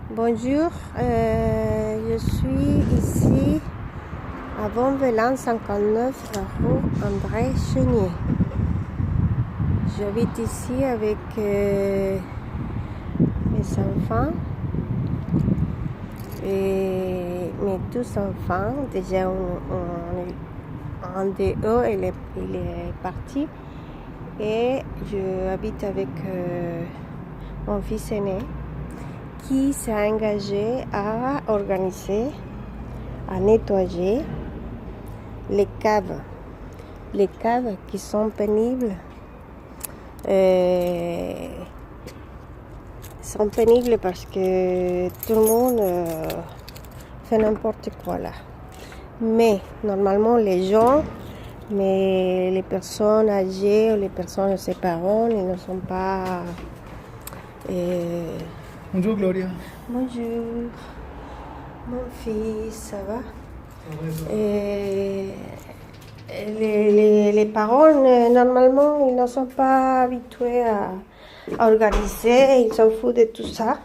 Bonjour, je suis ici à Vauvelan 59 rue André Chenier. J'habite ici avec mes enfants et mes deux enfants. Déjà, un de eux il est parti et je habite avec mon fils aîné qui s'est engagé à organiser, à nettoyer les caves qui sont pénibles. Sont pénibles parce que tout le monde fait n'importe quoi là. Mais normalement les gens, mais les personnes âgées ou les personnes de ses parents, ils ne sont pas... Bonjour Gloria. Bonjour, mon fils, ça va? Ça va. Les parents, normalement, ils ne sont pas habitués à organiser, ils s'en foutent de tout ça.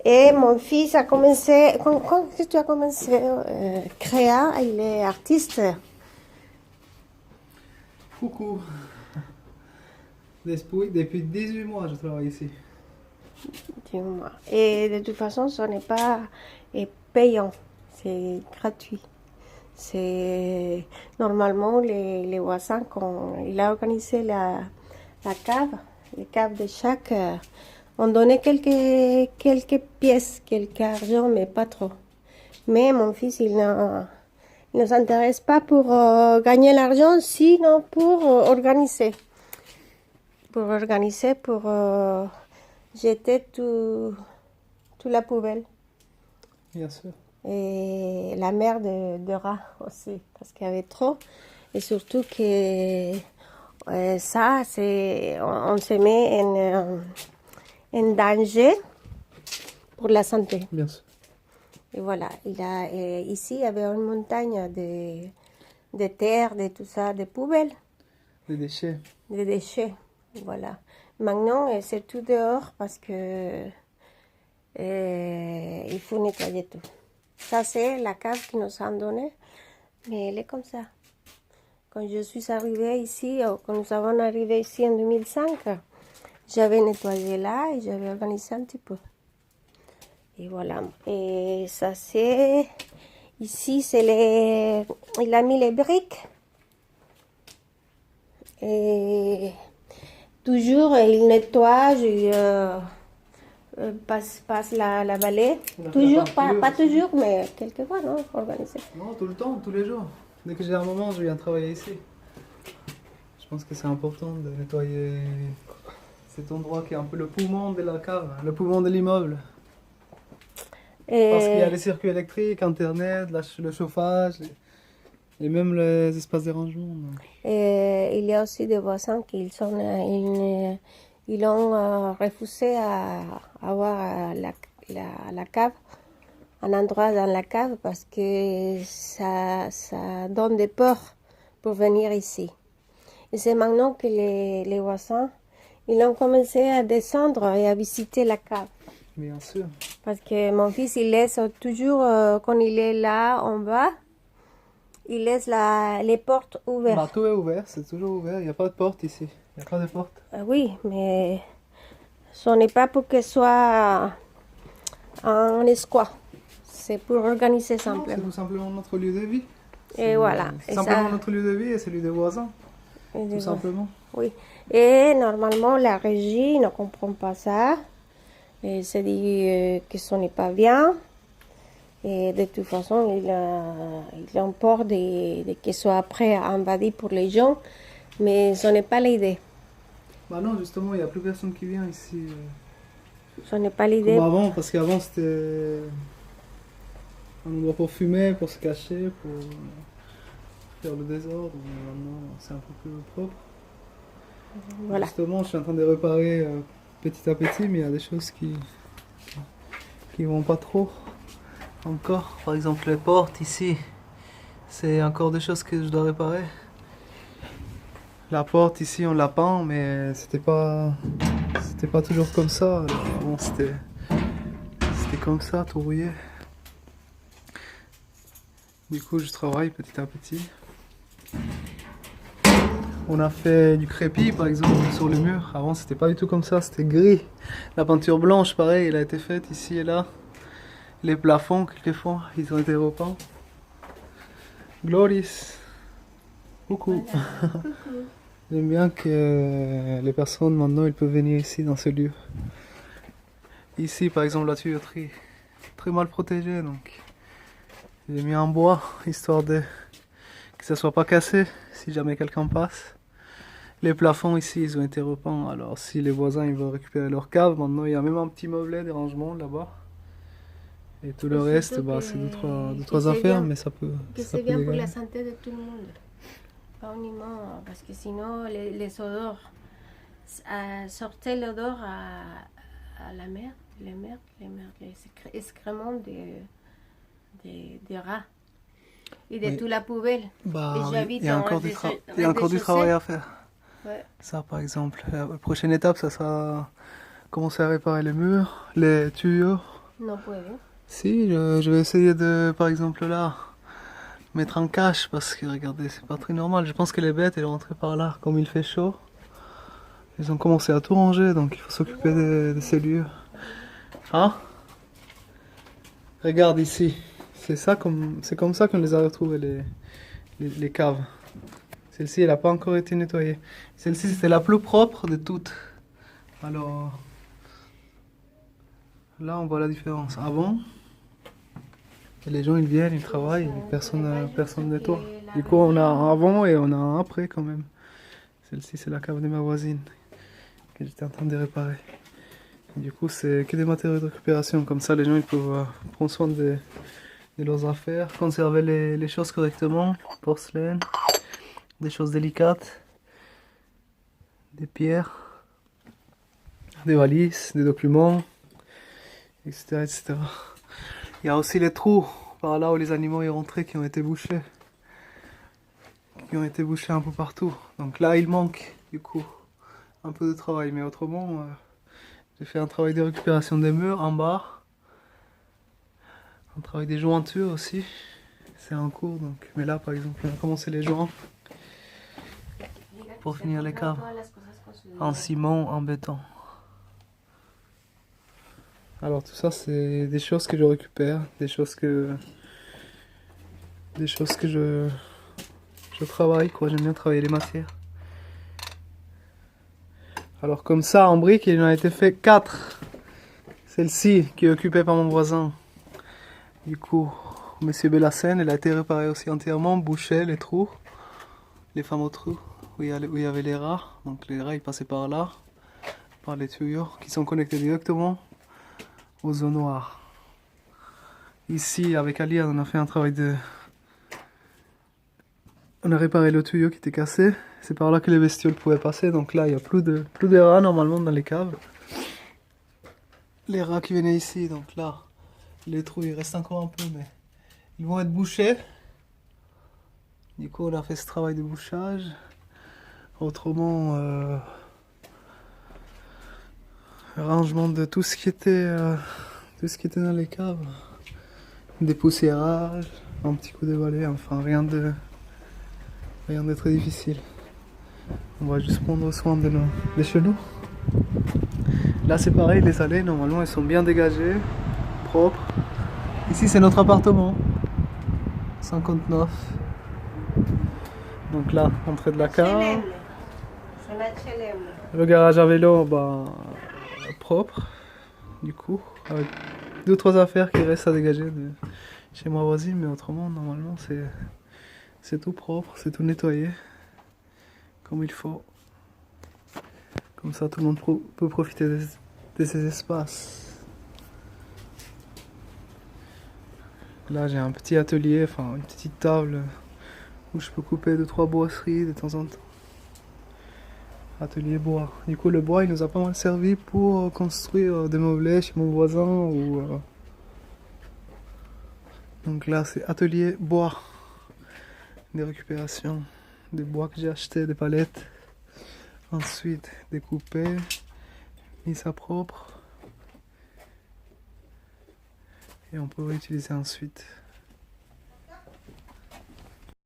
Et mon fils a commencé, quand tu as commencé à créer, il est artiste. Coucou. Depuis 18 mois, je travaille ici. Dis-moi. Et de toute façon, ce n'est pas payant, c'est gratuit. C'est normalement les voisins, quand il a organisé la cave, les caves de chaque, on donnait quelques pièces, quelques argent, mais pas trop. Mais mon fils, il ne s'intéresse pas pour gagner l'argent, sinon pour organiser. Pour organiser, pour jeter tout la poubelle. Bien sûr. Et la mer de rats aussi, parce qu'il y avait trop. Et surtout que ça, on se met en danger pour la santé. Bien sûr. Et voilà, ici, il y avait une montagne de terre, de tout ça, de poubelles. Des déchets. Des déchets, voilà. Maintenant, c'est tout dehors parce que il faut nettoyer tout. Ça, c'est la cave qu'ils nous ont donnée, mais elle est comme ça. Quand je suis arrivée ici, quand nous avons arrivé ici en 2005, j'avais nettoyé là et j'avais organisé un petit peu. Et voilà. Et ça, c'est... Ici, c'est les... Il a mis les briques. Et toujours, il nettoie, passe la balai. Toujours, pas toujours, mais quelquefois, non, organisé. Non, tout le temps, tous les jours. Dès que j'ai un moment, je viens travailler ici. Je pense que c'est important de nettoyer cet endroit qui est un peu le poumon de la cave, le poumon de l'immeuble. Parce qu'il y a les circuits électriques, Internet, le chauffage et même les espaces de rangement. Et il y a aussi des voisins qui ils ont refusé à avoir la cave, un endroit dans la cave parce que ça donne des peurs pour venir ici. Et c'est maintenant que les voisins, ils ont commencé à descendre et à visiter la cave. Bien sûr. Parce que mon fils, il laisse toujours, quand il est là en bas, il laisse les portes ouvertes. Bah, tout est ouvert, c'est toujours ouvert. Il n'y a pas de porte ici. Il n'y a pas de porte. Oui, mais ce n'est pas pour que ce soit un escroc. C'est pour organiser simplement. C'est tout simplement notre lieu de vie. Et voilà. C'est simplement notre lieu de vie et celui des voisins. Tout simplement. Oui. Et normalement, la régie ne comprend pas ça. Et se dit que ce n'est pas bien. Et de toute façon, il a peur de que ce soit après invadé pour les gens. Mais ce n'est pas l'idée. Bah non, justement, il n'y a plus personne qui vient ici. Ce n'est pas l'idée. Comme avant, parce qu'avant c'était un endroit pour fumer, pour se cacher, pour faire le désordre. Mais maintenant, c'est un peu plus propre. Voilà. Justement, je suis en train de réparer petit à petit, mais il y a des choses qui vont pas trop encore. Par exemple, les portes ici, c'est encore des choses que je dois réparer. La porte ici, on l'a peint, mais c'était pas toujours comme ça. Alors, bon, c'était c'était comme ça, tout rouillé. Du coup, je travaille petit à petit. On a fait du crépi par exemple sur le mur. Avant, c'était pas du tout comme ça, c'était gris. La peinture blanche, pareil, elle a été faite ici et là. Les plafonds, quelquefois, ils ont été repeints. Gloris. Coucou. Voilà. Coucou. J'aime bien que les personnes maintenant ils peuvent venir ici dans ce lieu. Ici par exemple la tuyauterie très mal protégée, donc j'ai mis en bois histoire de que ça soit pas cassé si jamais quelqu'un passe. Les plafonds ici ils ont été repeints, alors si les voisins ils veulent récupérer leur cave, maintenant il y a même un petit meublé des rangements là-bas. Et tout le reste bah, c'est deux trois affaires, mais ça peut Que ça c'est peut bien pour la dégager. santé de tout le monde. Pas uniquement parce que sinon les odeurs, sortait l'odeur à la mer, les excréments des rats et de Oui. toute la poubelle. Bah Et oui, j'habite il y a en encore rez-de-chaussée. il y a encore du travail à faire. Ouais. Ça, par exemple, la prochaine étape, ça sera commencer à réparer les murs, les tuyaux. No puedo. Si, je vais essayer de, par exemple, là, mettre un cache parce que regardez, c'est pas très normal. Je pense que les bêtes, elles rentrent par là, comme il fait chaud. Ils ont commencé à tout ranger, donc il faut s'occuper de ces lieux. Hein? Regarde ici. C'est comme ça qu'on les a retrouvés, les caves. Celle-ci, elle n'a pas encore été nettoyée. Celle-ci, c'était la plus propre de toutes. Alors, là, on voit la différence. Avant, les gens, ils viennent, ils travaillent, et personne ne nettoie. Du coup, on a un avant et on a un après quand même. Celle-ci, c'est la cave de ma voisine que j'étais en train de réparer. Et du coup, c'est que des matériaux de récupération. Comme ça, les gens, ils peuvent prendre soin de leurs affaires, conserver les choses correctement. Porcelaine, des choses délicates, des pierres, des valises, des documents, etc., etc. Il y a aussi les trous par là où les animaux y rentraient qui ont été bouchés. Qui ont été bouchés un peu partout. Donc là, il manque du coup un peu de travail. Mais autrement, j'ai fait un travail de récupération des murs en bas. Un travail des jointures aussi. C'est en cours. Donc. Mais là, par exemple, on a commencé les joints pour finir les caves. En ciment, en béton. Alors tout ça, c'est des choses que je récupère, des choses que je travaille, quoi. J'aime bien travailler les matières. Alors comme ça, en briques, il en a été fait 4. Celle-ci, qui est occupée par mon voisin. Du coup, Monsieur Bellassène, elle a été réparée aussi entièrement, bouchée, les trous, les fameux trous où il y avait les rats. Donc les rats, ils passaient par là, par les tuyaux, qui sont connectés directement aux zones noires. Ici, avec Alia, on a fait un travail de... On a réparé le tuyau qui était cassé. C'est par là que les bestioles pouvaient passer. Donc là, il n'y a plus de rats normalement dans les caves. Les rats qui venaient ici, donc là, les trous, il reste encore un peu, mais ils vont être bouchés. Du coup, on a fait ce travail de bouchage. Autrement, rangement de tout ce qui était dans les caves. Dépoussiérage, un petit coup de balai, enfin rien de très difficile. On va juste prendre soin de chez nous. Là c'est pareil, les allées normalement elles sont bien dégagées, propres. Ici c'est notre appartement, 59. Donc là, entrée de la cave. Le garage à vélo, bah, propre. Du coup, avec 2-3 affaires qui restent à dégager de chez ma voisine, mais autrement normalement c'est tout propre, c'est tout nettoyé comme il faut. Comme ça tout le monde peut profiter de ces espaces. Là j'ai un petit atelier, enfin une petite table où je peux couper 2-3 boiseries de temps en temps. Atelier bois. Du coup le bois il nous a pas mal servi pour construire des meublés chez mon voisin ou... Donc là c'est atelier bois. Des récupérations, des bois que j'ai acheté, des palettes. Ensuite découpé, mis à propre. et on peut réutiliser ensuite.